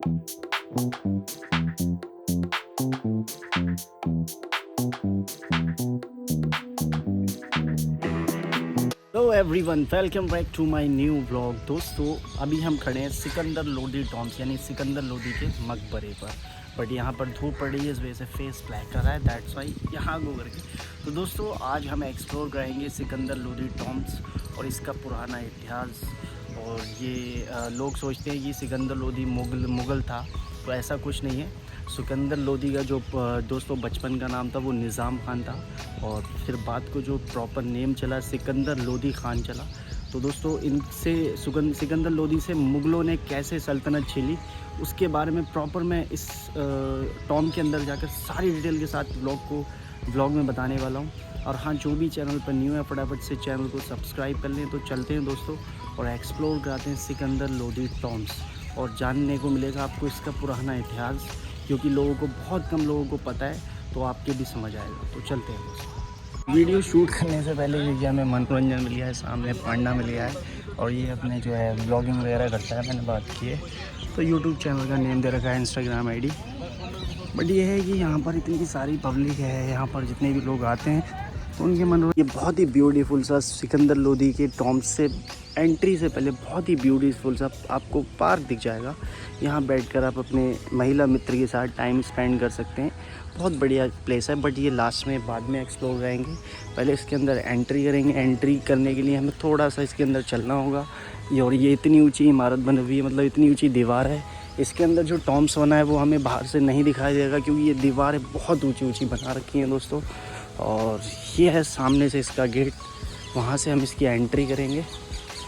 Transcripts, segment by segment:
Hello everyone, welcome back to my new vlog. दोस्तों, अभी हम खड़े हैं सिकंदर लोदी टॉम्स यानी सिकंदर लोदी के मकबरे पर। बट यहाँ पर धूप पड़ रही है, इस वजह से फेस ब्लैक कर रहा है, दैट्स वाई यहाँ गो करके। तो दोस्तों, आज हम एक्सप्लोर करेंगे सिकंदर लोदी टॉम्स और इसका पुराना इतिहास। और ये लोग सोचते हैं कि सिकंदर लोदी मुग़ल था, तो ऐसा कुछ नहीं है। सिकंदर लोदी का जो दोस्तों बचपन का नाम था वो निज़ाम खान था, और फिर बाद को जो प्रॉपर नेम चला सिकंदर लोदी खान चला। तो दोस्तों, इनसे सिकंदर लोदी से मुग़लों ने कैसे सल्तनत छीनी उसके बारे में प्रॉपर मैं इस टॉम के अंदर जाकर सारी डिटेल के साथ ब्लॉग में बताने वाला हूँ। और हाँ, जो भी चैनल पर न्यू है फटाफट से चैनल को सब्सक्राइब कर लें। तो चलते हैं दोस्तों और एक्सप्लोर कराते हैं सिकंदर लोदी टॉम्स, और जानने को मिलेगा आपको इसका पुराना इतिहास, क्योंकि बहुत कम लोगों को पता है, तो आपके भी समझ आएगा। तो चलते हैं दोस्तों। वीडियो शूट करने से पहले ये हमें मनोरंजन मिल गया है, सामने पढ़ना मिल गया है, और ये अपने जो है ब्लॉगिंग वगैरह करता है, मैंने बात की है। तो यूट्यूब चैनल का नेम दे रखा है, इंस्टाग्राम आईडी। बट ये है कि यहाँ पर इतनी सारी पब्लिक है, यहाँ पर जितने भी लोग आते हैं तो उनके मनोरंजन। ये बहुत ही ब्यूटीफुल सा सिकंदर लोदी के टॉम्स से एंट्री से पहले बहुत ही ब्यूटीफुल सा आपको पार्क दिख जाएगा। यहाँ बैठकर आप अपने महिला मित्र के साथ टाइम स्पेंड कर सकते हैं। बहुत बढ़िया प्लेस है, बट ये लास्ट में बाद में एक्सप्लोर करेंगे। पहले इसके अंदर एंट्री करेंगे। एंट्री करने के लिए हमें थोड़ा सा इसके अंदर चलना होगा। और ये इतनी ऊंची इमारत बनी हुई है, मतलब इतनी ऊंची दीवार है। इसके अंदर जो टॉम्स बना है वो हमें बाहर से नहीं दिखाई देगा, क्योंकि ये दीवारें बहुत ऊँची ऊँची बना रखी हैं दोस्तों। और ये है सामने से इसका गेट, वहाँ से हम इसकी एंट्री करेंगे।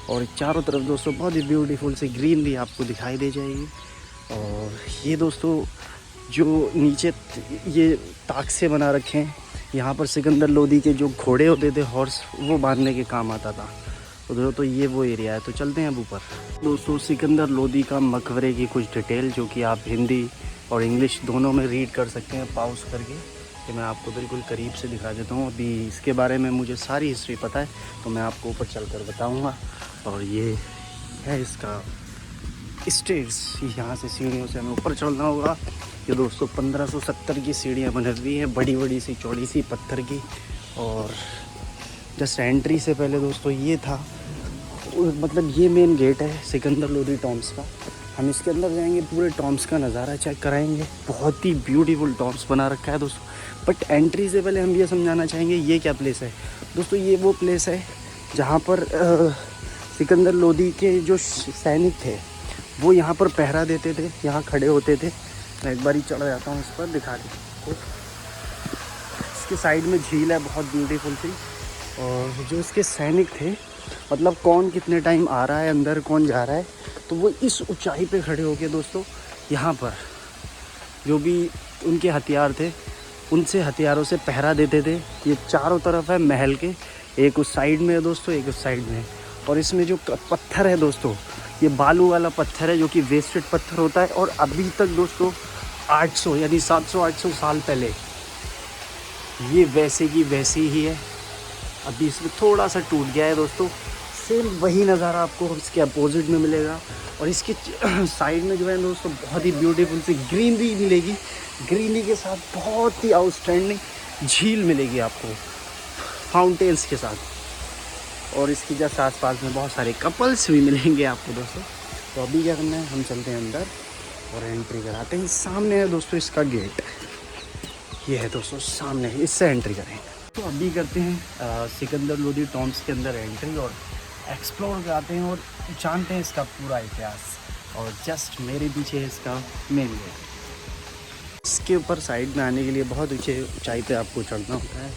और चारों तरफ दोस्तों बहुत ही ब्यूटीफुल सी ग्रीनरी आपको दिखाई दे जाएगी। और ये दोस्तों जो नीचे ये ताक से बना रखे हैं, यहाँ पर सिकंदर लोदी के जो घोड़े होते थे हॉर्स, वो बांधने के काम आता था। तो दोस्तों ये वो एरिया है। तो चलते हैं अब ऊपर। दोस्तों, सिकंदर लोदी का मकबरे की कुछ डिटेल जो कि आप हिंदी और इंग्लिश दोनों में रीड कर सकते हैं पॉज करके, कि मैं आपको बिल्कुल करीब से दिखा देता हूँ। अभी इसके बारे में मुझे सारी हिस्ट्री पता है, तो मैं आपको ऊपर चलकर बताऊँगा। और ये है इसका स्टेयर्स, यहाँ से सीढ़ियों से हमें ऊपर चढ़ना होगा। ये दोस्तों 1570 की सीढ़ियाँ बनी हुई हैं, बड़ी बड़ी सी चौड़ी सी पत्थर की। और जस्ट एंट्री से पहले दोस्तों ये था, मतलब ये मेन गेट है सिकंदर लोदी टॉम्स का। हम इसके अंदर जाएंगे, पूरे टॉम्स का नज़ारा चेक कराएंगे। बहुत ही ब्यूटीफुल टॉम्स बना रखा है दोस्तों। बट एंट्री से पहले हम ये समझाना चाहेंगे ये क्या प्लेस है दोस्तों। ये वो प्लेस है जहाँ पर सिकंदर लोदी के जो सैनिक थे वो यहाँ पर पहरा देते थे, यहाँ खड़े होते थे। मैं एक बारी चढ़ जाता हूँ, इस पर दिखा देता हूँ। इसके साइड में झील है बहुत ब्यूटीफुल सी। और जो इसके सैनिक थे, मतलब कौन कितने टाइम आ रहा है अंदर, कौन जा रहा है, तो वो इस ऊंचाई पे खड़े होके दोस्तों यहाँ पर जो भी उनके हथियार थे उनसे हथियारों से पहरा देते थे। ये चारों तरफ है महल के, एक उस साइड में है दोस्तों, एक उस साइड में है। और इसमें जो पत्थर है दोस्तों, ये बालू वाला पत्थर है, जो कि वेस्टेड पत्थर होता है। और अभी तक दोस्तों 800 यानी 700-800 साल पहले ये वैसे की वैसी ही है। अभी इसमें थोड़ा सा टूट गया है दोस्तों। सेम वही नज़ारा आपको इसके अपोजिट में मिलेगा। और इसके साइड में जो है दोस्तों बहुत ही ब्यूटीफुल सी ग्रीनरी मिलेगी। ग्रीनरी के साथ बहुत ही आउटस्टैंडिंग झील मिलेगी आपको, फाउंटेन्स के साथ। और इसकी जस्ट आसपास में बहुत सारे कपल्स भी मिलेंगे आपको दोस्तों। तो अभी क्या करना है, हम चलते हैं अंदर और एंट्री कराते हैं। सामने है दोस्तों इसका गेट, ये है दोस्तों सामने, इससे एंट्री करेंगे। तो अभी करते हैं सिकंदर लोदी टॉम्स के अंदर एंट्री और एक्सप्लोर कराते हैं और जानते हैं इसका पूरा इतिहास। और जस्ट मेरे पीछे है इसका मेन गेट। इसके ऊपर साइड में आने के लिए बहुत ऊंचाई पे आपको चढ़ना होता है।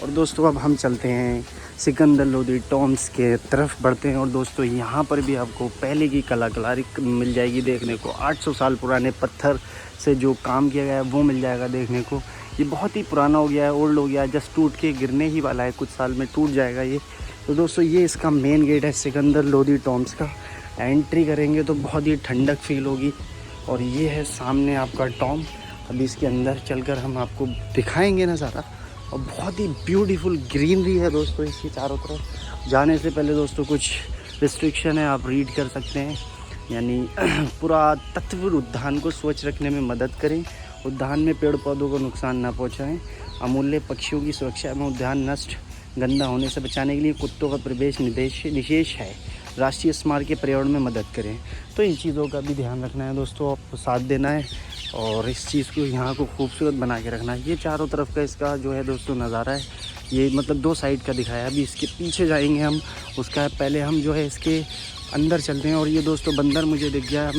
और दोस्तों अब हम चलते हैं सिकंदर लोदी टॉम्स के तरफ बढ़ते हैं। और दोस्तों यहाँ पर भी आपको पहले की कलाकारी मिल जाएगी देखने को। 800 साल पुराने पत्थर से जो काम किया गया है वो मिल जाएगा देखने को। ये बहुत ही पुराना हो गया है, ओल्ड हो गया है, जस्ट टूट के गिरने ही वाला है, कुछ साल में टूट जाएगा ये। तो दोस्तों ये इसका मेन गेट है सिकंदर लोदी टॉम्स का। एंट्री करेंगे तो बहुत ही ठंडक फील होगी। और ये है सामने आपका टॉम। अभी इसके अंदर चलकर हम आपको दिखाएंगे नज़ारा। और बहुत ही ब्यूटीफुल ग्रीनरी है दोस्तों इसकी चारों तरफ। जाने से पहले दोस्तों कुछ रिस्ट्रिक्शन है, आप रीड कर सकते हैं। यानी पुरातत्व उद्यान को स्वच्छ रखने में मदद करें, उद्यान में पेड़ पौधों को नुकसान न पहुंचाएं, अमूल्य पक्षियों की सुरक्षा एवं उद्यान नष्ट गंदा होने से बचाने के लिए कुत्तों का प्रवेश निषेध है, राष्ट्रीय स्मारक के पर्यावरण में मदद करें। तो इन चीज़ों का भी ध्यान रखना है दोस्तों, आपको साथ देना है और इस चीज़ को यहाँ को खूबसूरत बना के रखना है। ये चारों तरफ का इसका जो है दोस्तों नज़ारा है, ये मतलब 2 साइड का दिखाया है। अभी इसके पीछे जाएंगे हम, उसका पहले हम जो है इसके अंदर चलते हैं। और ये दोस्तों बंदर मुझे दिख गया,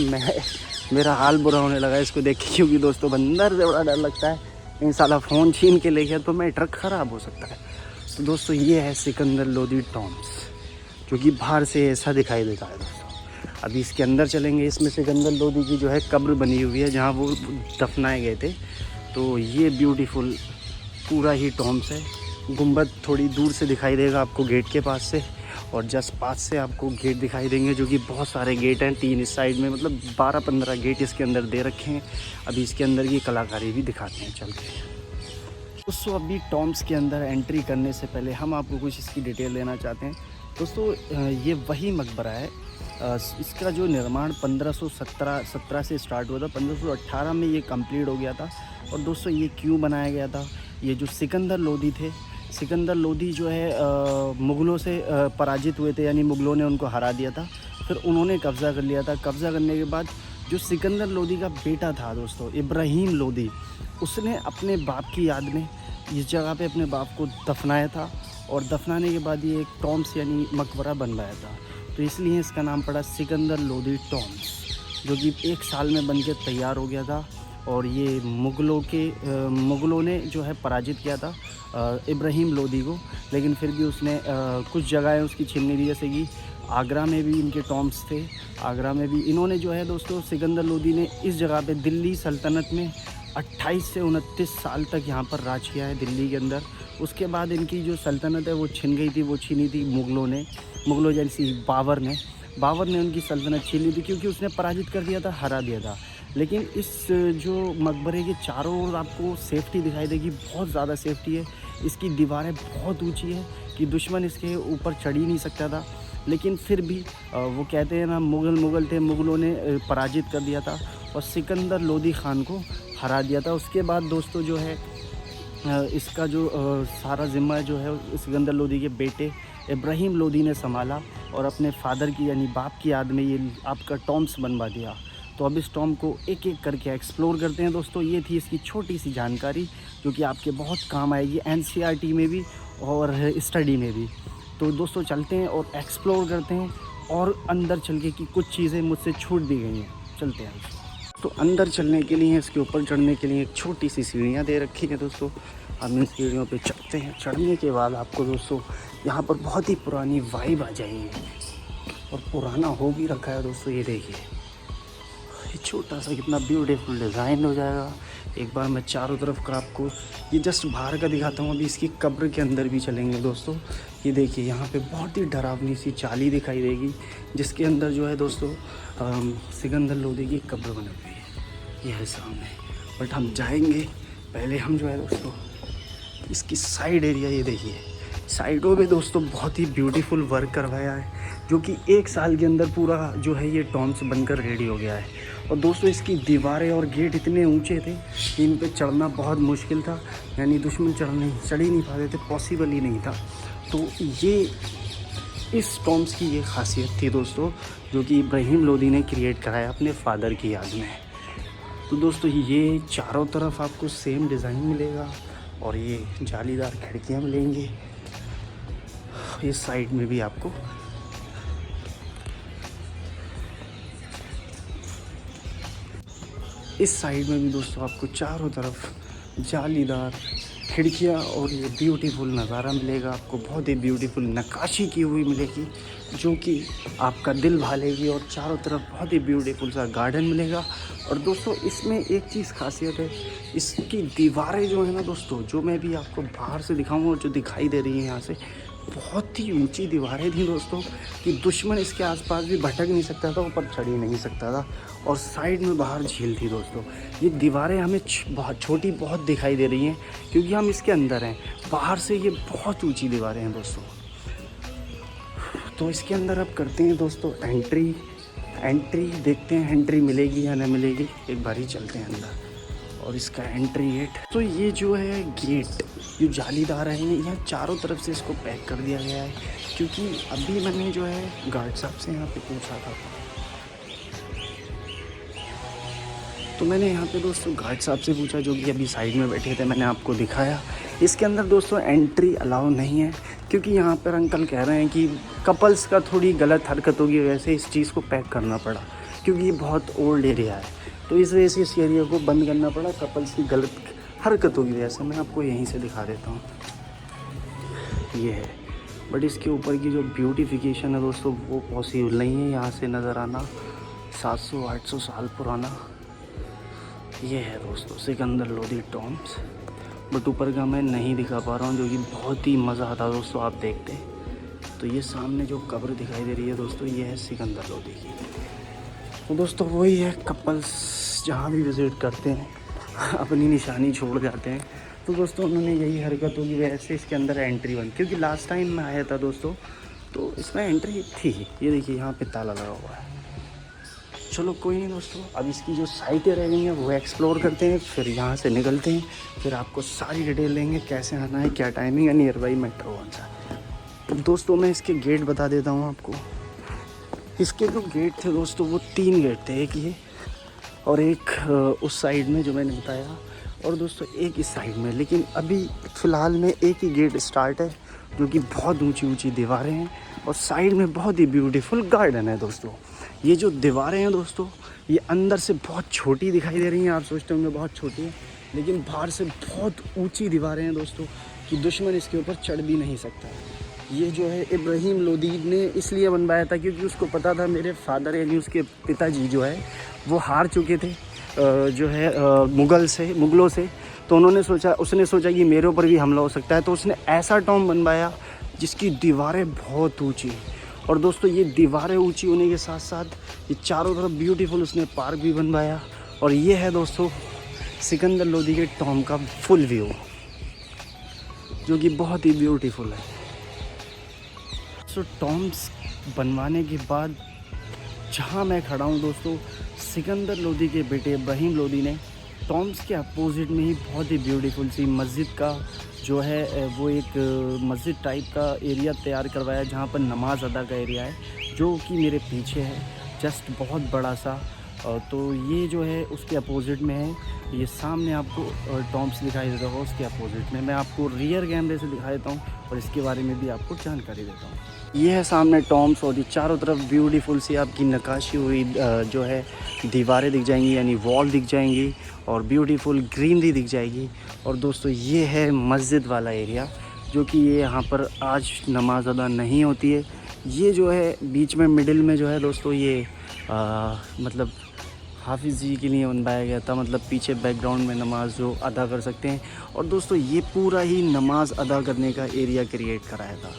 मेरा हाल बुरा होने लगा इसको देख के, क्योंकि दोस्तों बंदर से बड़ा डर लगता है, कहीं साला फ़ोन छीन के ले गया तो मैं ट्रक ख़राब हो सकता है। तो दोस्तों ये है सिकंदर लोदी टॉम्स, जो कि बाहर से ऐसा दिखाई देता है दोस्तों। अभी इसके अंदर चलेंगे, इसमें सिकंदर लोदी की जो है कब्र बनी हुई है जहाँ वो दफनाए गए थे। तो ये ब्यूटीफुल पूरा ही टॉम्स है। गुंबद थोड़ी दूर से दिखाई देगा आपको गेट के पास से, और जस्ट पास से आपको गेट दिखाई देंगे, जो कि बहुत सारे गेट हैं 3 इस साइड में, मतलब 12-15 गेट इसके अंदर दे रखे हैं। अभी इसके अंदर की कलाकारी भी दिखाते हैं चल के। दोस्तों अभी टॉम्स के अंदर एंट्री करने से पहले हम आपको कुछ इसकी डिटेल देना चाहते हैं। दोस्तों ये वही मकबरा है, इसका जो निर्माण 1517 से स्टार्ट हुआ था, 1518 में ये कंप्लीट हो गया था। और दोस्तों ये क्यों बनाया गया था, ये जो सिकंदर लोदी थे, सिकंदर लोदी जो है मुग़लों से पराजित हुए थे, यानी मुग़लों ने उनको हरा दिया था, फिर उन्होंने कब्ज़ा कर लिया था। कब्ज़ा करने के बाद जो सिकंदर लोदी का बेटा था दोस्तों इब्राहिम लोदी, उसने अपने बाप की याद में इस जगह पे अपने बाप को दफनाया था, और दफनाने के बाद ये एक टॉम्स यानी मकबरा बनवाया था। तो इसलिए इसका नाम पड़ा सिकंदर लोदी टॉम्स, जो कि 1 साल में बन के तैयार हो गया था। और ये मुग़लों ने जो है पराजित किया था इब्राहिम लोदी को, लेकिन फिर भी उसने कुछ जगहें उसकी छीन ली, जैसे कि आगरा में भी इनके टॉम्स थे। आगरा में भी इन्होंने जो है दोस्तों सिकंदर लोदी ने इस जगह पे दिल्ली सल्तनत में 28 से 29 साल तक यहाँ पर राज किया है दिल्ली के अंदर। उसके बाद इनकी जो सल्तनत है वो छिन गई थी, वो छीनी थी मुग़लों जैसी बाबर ने उनकी सल्तनत छीन ली थी, क्योंकि उसने पराजित कर दिया था, हरा दिया था। लेकिन इस जो मकबरे के चारों ओर आपको सेफ्टी दिखाई देगी, बहुत ज़्यादा सेफ्टी है। इसकी दीवारें बहुत ऊंची है कि दुश्मन इसके ऊपर चढ़ ही नहीं सकता था। लेकिन फिर भी वो कहते हैं ना, मुग़ल थे, मुग़लों ने पराजित कर दिया था और सिकंदर लोदी ख़ान को हरा दिया था। उसके बाद दोस्तों जो है इसका जो सारा ज़िम्मा जो है सिकंदर लोदी के बेटे इब्राहिम लोदी ने संभाला, और अपने फादर की यानी बाप की याद में ये आपका टॉम्स बनवा दिया। तो अब इस टॉम को एक एक करके एक्सप्लोर करते हैं दोस्तों। ये थी इसकी छोटी सी जानकारी, जो कि आपके बहुत काम आएगी NCERT में भी और स्टडी में भी। तो दोस्तों चलते हैं और एक्सप्लोर करते हैं, और अंदर चल के कि कुछ चीज़ें मुझसे छूट भी गई हैं, चलते हैं। तो अंदर चलने के लिए, इसके ऊपर चढ़ने के लिए एक छोटी सी सीढ़ियाँ दे रखी हैं दोस्तों। हम इन सीढ़ियों पे चढ़ते हैं। चढ़ने के बाद आपको दोस्तों यहाँ पर बहुत ही पुरानी वाइब आ जाएगी, और पुराना हो भी रखा है दोस्तों। ये देखिए, ये छोटा सा कितना ब्यूटीफुल डिज़ाइन हो जाएगा। एक बार मैं चारों तरफ का आपको ये जस्ट बाहर का दिखाता हूँ। अभी इसकी कब्र के अंदर भी चलेंगे दोस्तों। ये देखिए, यहाँ पे बहुत ही डरावनी सी चाली दिखाई देगी, जिसके अंदर जो है दोस्तों सिकंदर लोदी की कब्र बनी हुई है, ये है सामने। बट हम जाएंगे पहले, हम जो है दोस्तों इसकी साइड एरिया, ये देखिए साइडों में दोस्तों बहुत ही ब्यूटीफुल वर्क करवाया है, जो कि 1 साल के अंदर पूरा जो है ये टॉम्स बनकर रेडी हो गया है। और दोस्तों इसकी दीवारें और गेट इतने ऊंचे थे कि इन पे चढ़ना बहुत मुश्किल था, यानी दुश्मन चढ़ ही नहीं पाते थे, पॉसिबल ही नहीं था। तो ये इस टॉम्स की ये खासियत थी दोस्तों, जो कि इब्राहिम लोदी ने क्रिएट कराया अपने फादर की याद में। तो दोस्तों ये चारों तरफ आपको सेम डिज़ाइन मिलेगा, और ये जालीदार खिड़कियाँ मिलेंगी। इस साइड में भी आपको इस साइड में भी दोस्तों आपको चारों तरफ जालीदार खिड़कियाँ और ये ब्यूटीफुल नज़ारा मिलेगा। आपको बहुत ही ब्यूटीफुल नक्काशी की हुई मिलेगी, जो कि आपका दिल भा लेगी, और चारों तरफ बहुत ही ब्यूटीफुल सा गार्डन मिलेगा। और दोस्तों इसमें एक चीज़ खासियत है, इसकी दीवारें जो है ना दोस्तों, जो मैं भी आपको बाहर से दिखाऊंगा और जो दिखाई दे रही हैं यहाँ से, बहुत ही ऊंची दीवारें थी दोस्तों, कि दुश्मन इसके आसपास भी भटक नहीं सकता था, ऊपर चढ़ ही नहीं सकता था। और साइड में बाहर झील थी दोस्तों। ये दीवारें हमें बहुत छोटी बहुत दिखाई दे रही हैं, क्योंकि हम इसके अंदर हैं। बाहर से ये बहुत ऊंची दीवारें हैं दोस्तों। तो इसके अंदर अब करते हैं दोस्तों एंट्री। एंट्री देखते हैं, एंट्री मिलेगी या नहीं मिलेगी। एक बार ही चलते हैं अंदर। और इसका एंट्री गेट, तो ये जो है गेट ये जालीदार है, यहाँ चारों तरफ से इसको पैक कर दिया गया है। क्योंकि अभी मैंने जो है गार्ड साहब से यहाँ पे पूछा था, तो मैंने यहाँ पे दोस्तों गार्ड साहब से पूछा जो कि अभी साइड में बैठे थे, मैंने आपको दिखाया। इसके अंदर दोस्तों एंट्री अलाउ नहीं है, क्योंकि यहाँ पर अंकल कह रहे हैं कि कपल्स का थोड़ी गलत हरकत होगी, वैसे इस चीज़ को पैक करना पड़ा, क्योंकि ये बहुत ओल्ड एरिया है, तो इस वजह से इस एरिया को बंद करना पड़ा, कपल्स की गलत हरकत होगी वैसे। मैं आपको यहीं से दिखा देता हूँ, ये है। बट इसके ऊपर की जो ब्यूटिफिकेशन है दोस्तों वो पॉसिबल नहीं है। यहाँ से नज़र आना 700-800 साल पुराना ये है दोस्तों सिकंदर लोधी टॉम्स। बट ऊपर का मैं नहीं दिखा पा रहा हूँ, जो कि बहुत ही मज़ा आता दोस्तों आप देखते हैं। तो ये सामने जो कब्र दिखाई दे रही है दोस्तों, ये है सिकंदर लोधी की। तो दोस्तों वही है, कपल्स जहाँ भी विज़िट करते हैं अपनी निशानी छोड़ जाते हैं। तो दोस्तों उन्होंने यही हरकत होगी, वैसे इसके अंदर एंट्री बंद। क्योंकि लास्ट टाइम मैं आया था दोस्तों तो इसमें एंट्री थी, ये देखिए यहाँ पे ताला लगा हुआ है। चलो कोई नहीं दोस्तों, अब इसकी जो साइटें रह गई हैं वो एक्सप्लोर करते हैं, फिर यहाँ से निकलते हैं, फिर आपको सारी डिटेल देंगे कैसे आना है, क्या टाइमिंग है, नियर बाई मेट्रो कौन सा। तो दोस्तों मैं इसके गेट बता देता हूँ आपको। इसके जो गेट थे दोस्तों वो 3 गेट थे, एक ये और एक उस साइड में जो मैंने बताया, और दोस्तों एक इस साइड में। लेकिन अभी फ़िलहाल में एक ही गेट स्टार्ट है, जो कि बहुत ऊंची ऊंची दीवारें हैं और साइड में बहुत ही ब्यूटीफुल गार्डन है दोस्तों। ये जो दीवारें हैं दोस्तों ये अंदर से बहुत छोटी दिखाई दे रही हैं, आप सोचते होंगे बहुत छोटी है, लेकिन बाहर से बहुत ऊंची दीवारें हैं दोस्तों कि दुश्मन इसके ऊपर चढ़ भी नहीं सकता। ये जो है इब्राहिम लोधी ने इसलिए बनवाया था क्योंकि उसको पता था मेरे फादर यानी उसके पिताजी जो है वो हार चुके थे जो है मुग़लों से। तो उसने सोचा कि मेरे ऊपर भी हमला हो सकता है, तो उसने ऐसा टॉम बनवाया जिसकी दीवारें बहुत ऊंची। और दोस्तों ये दीवारें ऊंची होने के साथ साथ ये चारों तरफ ब्यूटीफुल उसने पार्क भी बनवाया। और ये है दोस्तों सिकंदर लोधी के टॉम का फुल व्यू, जो कि बहुत ही ब्यूटीफुल है। सो टॉम्स बनवाने के बाद जहाँ मैं खड़ा हूँ दोस्तों, सिकंदर लोधी के बेटे इब्राहिम लोधी ने टॉम्स के अपोजिट में ही बहुत ही ब्यूटीफुल सी मस्जिद का जो है वो एक मस्जिद टाइप का एरिया तैयार करवाया, जहाँ पर नमाज अदा का एरिया है, जो कि मेरे पीछे है जस्ट बहुत बड़ा सा। तो ये जो है उसके अपोजिट में है, ये सामने आपको टॉम्स दिखाई देता होगा, उसके अपोजिट में मैं आपको रियर कैमरे से दिखा देता हूँ और इसके बारे में भी आपको जानकारी देता हूँ। ये है सामने टॉम्स और ये चारों तरफ ब्यूटीफुल सी आपकी नक्काशी हुई जो है दीवारें दिख जाएंगी, यानी वॉल दिख जाएंगी और ब्यूटीफुल ग्रीनरी दिख जाएगी। और दोस्तों ये है मस्जिद वाला एरिया, जो कि ये यहाँ पर आज नमाज अदा नहीं होती है। ये जो है बीच में मिडिल में जो है दोस्तों ये मतलब हाफिज़ जी के लिए बनवाया गया था, मतलब पीछे बैकग्राउंड में नमाज जो अदा कर सकते हैं। और दोस्तों ये पूरा ही नमाज अदा करने का एरिया क्रिएट कराया था।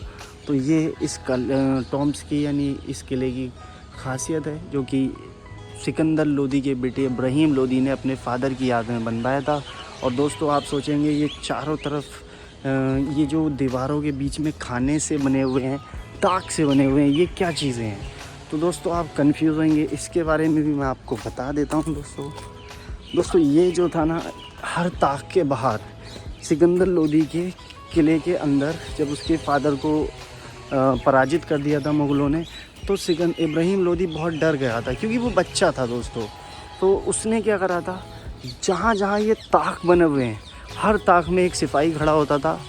तो ये इस टॉम्स की यानी इस किले की खासियत है, जो कि सिकंदर लोधी के बेटे इब्राहिम लोधी ने अपने फादर की याद में बनवाया था। और दोस्तों आप सोचेंगे ये चारों तरफ ये जो दीवारों के बीच में खाने से बने हुए हैं, ताक से बने हुए हैं, ये क्या चीज़ें हैं? तो दोस्तों आप कंफ्यूज होंगे, इसके बारे में भी मैं आपको बता देता हूँ दोस्तों ये जो था ना, हर ताक के बाहर सिकंदर लोधी के किले के अंदर जब उसके फादर को पराजित कर दिया था मुग़लों ने, तो इब्राहिम लोधी बहुत डर गया था क्योंकि वो बच्चा था दोस्तों। तो उसने क्या करा था, जहाँ जहाँ ये ताक बने हुए हैं हर ताक में एक सिपाही खड़ा होता था,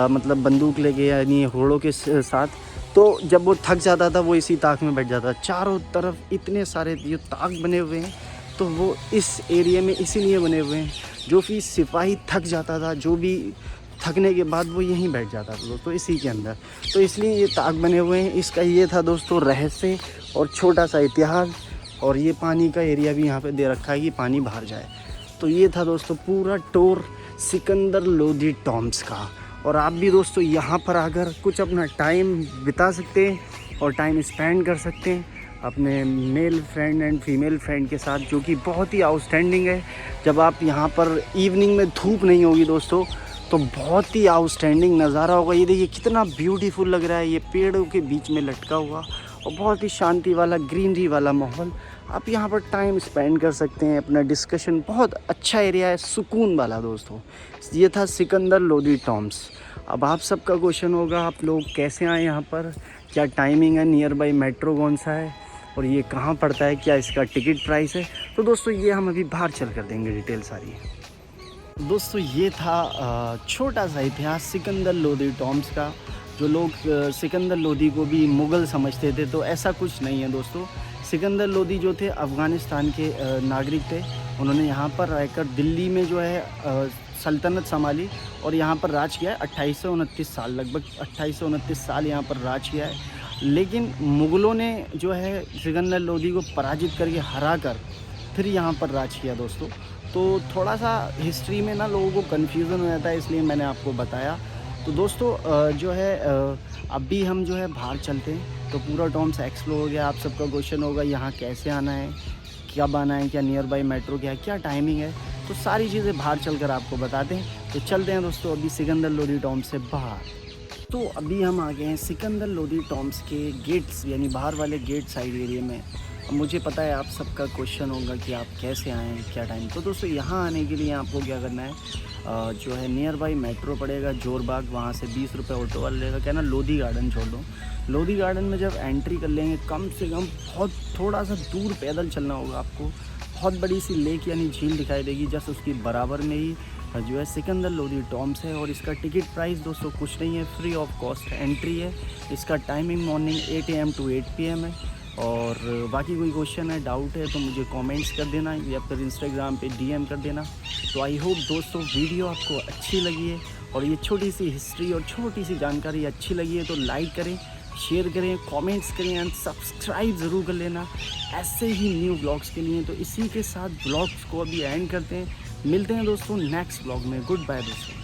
मतलब बंदूक लेके यानी घोड़ों के साथ। तो जब वो थक जाता था वो इसी ताक में बैठ जाता। चारों तरफ इतने सारे ये ताक बने हुए हैं, तो वो इस एरिया में इसीलिए बने हुए हैं, जो कि सिपाही थक जाता था, जो भी थकने के बाद वो यहीं बैठ जाता था दोस्तों इसी के अंदर। तो इसलिए ये ताक बने हुए हैं। इसका ये था दोस्तों रहस्य और छोटा सा इतिहास। और ये पानी का एरिया भी यहाँ पे दे रखा है कि पानी बाहर जाए। तो ये था दोस्तों पूरा टूर सिकंदर लोधी टॉम्स का। और आप भी दोस्तों यहाँ पर आकर कुछ अपना टाइम बिता सकते हैं और टाइम स्पेंड कर सकते हैं अपने male friend and female friend के साथ, जो कि बहुत ही आउटस्टैंडिंग है। जब आप यहाँ पर इवनिंग में धूप नहीं होगी दोस्तों, तो बहुत ही आउटस्टैंडिंग नज़ारा होगा। ये देखिए कितना ब्यूटीफुल लग रहा है, ये पेड़ों के बीच में लटका हुआ और बहुत ही शांति वाला ग्रीनरी वाला माहौल। आप यहाँ पर टाइम स्पेंड कर सकते हैं, अपना डिस्कशन, बहुत अच्छा एरिया है, सुकून वाला दोस्तों। ये था सिकंदर लोधी टॉम्स। अब आप सबका क्वेश्चन होगा आप लोग कैसे आए यहाँ पर, क्या टाइमिंग है, नियर बाई मेट्रो कौन सा है और ये कहाँ पड़ता है, क्या इसका टिकट प्राइस है। तो दोस्तों ये हम अभी बाहर चल कर देंगे डिटेल सारी। दोस्तों ये था छोटा सा इतिहास सिकंदर लोधी टॉम्स का। जो लोग सिकंदर लोधी को भी मुग़ल समझते थे, तो ऐसा कुछ नहीं है दोस्तों। सिकंदर लोधी जो थे अफ़गानिस्तान के नागरिक थे। उन्होंने यहाँ पर रहकर दिल्ली में जो है सल्तनत संभाली और यहाँ पर राज किया है 2829 साल, लगभग 2829 साल यहाँ पर राज किया है। लेकिन मुग़लों ने जो है सिकंदर लोधी को पराजित करके हरा कर फिर यहाँ पर राज किया दोस्तों। तो थोड़ा सा हिस्ट्री में ना लोगों को कन्फ्यूज़न हो जाता है, इसलिए मैंने आपको बताया। तो दोस्तों जो है अभी हम जो है बाहर चलते हैं, तो पूरा टॉम्स एक्सप्लोर हो गया। आप सबका क्वेश्चन होगा यहाँ कैसे आना है, कब आना है, क्या नियर बाई मेट्रो क्या है, क्या टाइमिंग है, तो सारी चीज़ें बाहर चलकर आपको बताते हैं। तो चलते हैं दोस्तों अभी सिकंदर लोधी टॉम्स से बाहर। तो अभी हम आ गए हैं सिकंदर लोधी टॉम्स के गेट्स, यानी बाहर वाले गेट साइड एरिया में। अब मुझे पता है आप सबका क्वेश्चन होगा कि आप कैसे आएँ, क्या टाइम। तो दोस्तों यहाँ आने के लिए आपको क्या करना है, जो है नियर बाई मेट्रो पड़ेगा जोरबाग, वहाँ से 20 रुपये ऑटो वाला लेगा, क्या ना लोधी गार्डन छोड़ दो। लोधी गार्डन में जब एंट्री कर लेंगे, कम से कम बहुत थोड़ा सा दूर पैदल चलना होगा आपको। बहुत बड़ी सी लेक यानी झील दिखाई देगी, जस्ट उसकी बराबर में ही जो है सिकंदर लोधी टॉम्स है। और इसका टिकट प्राइस दोस्तों कुछ नहीं है, फ्री ऑफ कॉस्ट एंट्री है। इसका timing morning 8 AM to 8 PM है। और बाकी कोई क्वेश्चन है, डाउट है, तो मुझे कमेंट्स कर देना या फिर इंस्टाग्राम पे DM कर देना। तो आई होप दोस्तों वीडियो आपको अच्छी लगी है और ये छोटी सी हिस्ट्री और छोटी सी जानकारी अच्छी लगी है तो लाइक करें, शेयर करें, कमेंट्स करें एंड सब्सक्राइब ज़रूर कर लेना ऐसे ही न्यू ब्लॉग्स के लिए। तो इसी के साथ ब्लॉग्स को अभी एंड करते हैं, मिलते हैं दोस्तों नेक्स्ट ब्लॉग में। गुड बाय दोस्तों।